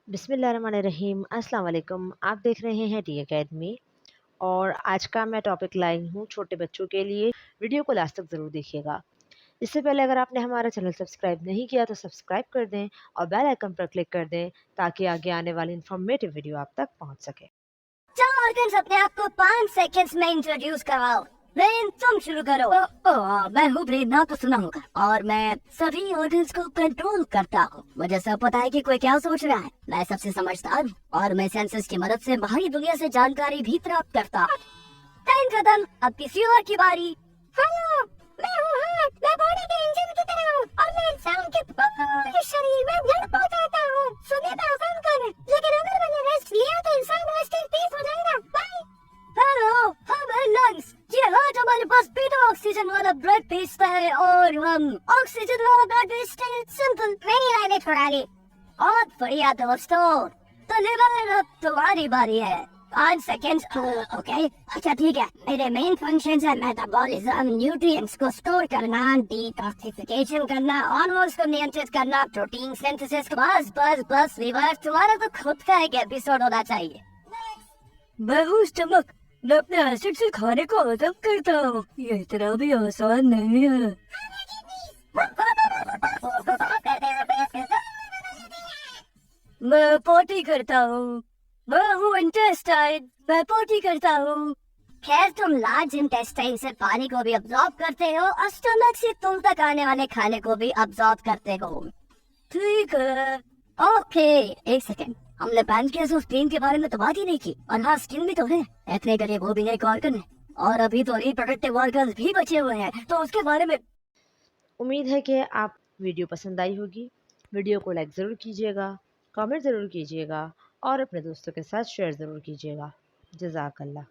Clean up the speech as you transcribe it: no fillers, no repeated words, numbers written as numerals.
बिस्मिल्लाहिर्रहमानिर्रहीम। अस्सलाम वालेकुम। आप देख रहे हैं टी अकेडमी और आज का मैं टॉपिक लाई हूँ छोटे बच्चों के लिए। वीडियो को लास्ट तक ज़रूर देखिएगा। इससे पहले अगर आपने हमारा चैनल सब्सक्राइब नहीं किया तो सब्सक्राइब कर दें और बेल आइकन पर क्लिक कर दें ताकि आगे आने वाली इन्फॉर्मेटिव वीडियो आप तक पहुँच सके। चलो ऑर्गन्स अपने आप को 5 सेकंड्स में इंट्रोड्यूस कराओ। ब्रेन तुम शुरू करो। मैं हूँ ब्रेन, ना तो सुना होगा, और मैं सभी ऑर्गन्स को कंट्रोल करता हूँ। मुझे सब पता है कि कोई क्या सोच रहा है। मैं सबसे समझदार हूँ और मैं सेंसर्स की मदद से बाहरी दुनिया से जानकारी भी प्राप्त करता हूँ। टाइम खत्म, अब किसी और की बारी। हेलो, मैं हूँ हार्ट, मैं बॉडी के इंजन की तरह हूँ और मैं इंसान के पूरे शरीर में ब्लड पहुंचाता हूँ। सुनिए तो आसान काम है, लेकिन अगर मैंने रेस्ट लिया तो इंसान आजकल पीस हो जाएगा। बाय। हेलो, हम हैं लंग्स। जी हाँ, हमारे पास बिना ऑक्सीजन वाला ब्लड भेजता है और हम ऑक्सीजन वाला ब्लड भेजते हैं। सिंपल। मेरी लाइनें छोड़ा ली। बहुत बढ़िया दोस्तों, तो लिवर अब तुम्हारी बारी है। 5 सेकेंड। ओके, अच्छा ठीक है। मेरे मेन फंक्शंस है मेटाबॉलिज्म, न्यूट्रिएंट्स को स्टोर करना, डिटॉक्सिफिकेशन करना, हार्मोन्स को नियंत्रित करना, प्रोटीन सिंथेसिस। बस बस बस लीवर, तुम्हारा तो खुद का एक एपिसोड होना चाहिए। मैं हूँ स्टमक, मैं अपने एसिड से खाने को हजम करता हूँ। ये इतना भी आसान नहीं है। मैं पोटी करता हूँ। मैं हूँ इंटेस्टाइन, मैं पोटी करता हूँ। खैर, तुम लार्ज इंटेस्टाइन से पानी को भी अब्सॉर्ब करते हो और स्टमक से तुम तक आने वाले खाने को भी अब्सॉर्ब करते हो। ठीक है। ओके, एक सेकेंड, हमने पैनक्रियास और स्प्लीन के बारे में तो बात ही नहीं की। और हाँ, स्किन भी तो है। इतने करीब वो भी एक ऑर्गन है, और अभी तो रिप्रोडक्टिव ऑर्गन्स भी बचे हुए हैं, तो उसके बारे में। उम्मीद है कि आप वीडियो पसंद आई होगी। वीडियो को लाइक ज़रूर कीजिएगा, कमेंट ज़रूर कीजिएगा और अपने दोस्तों के साथ शेयर ज़रूर कीजिएगा। जज़ाकल्लाह।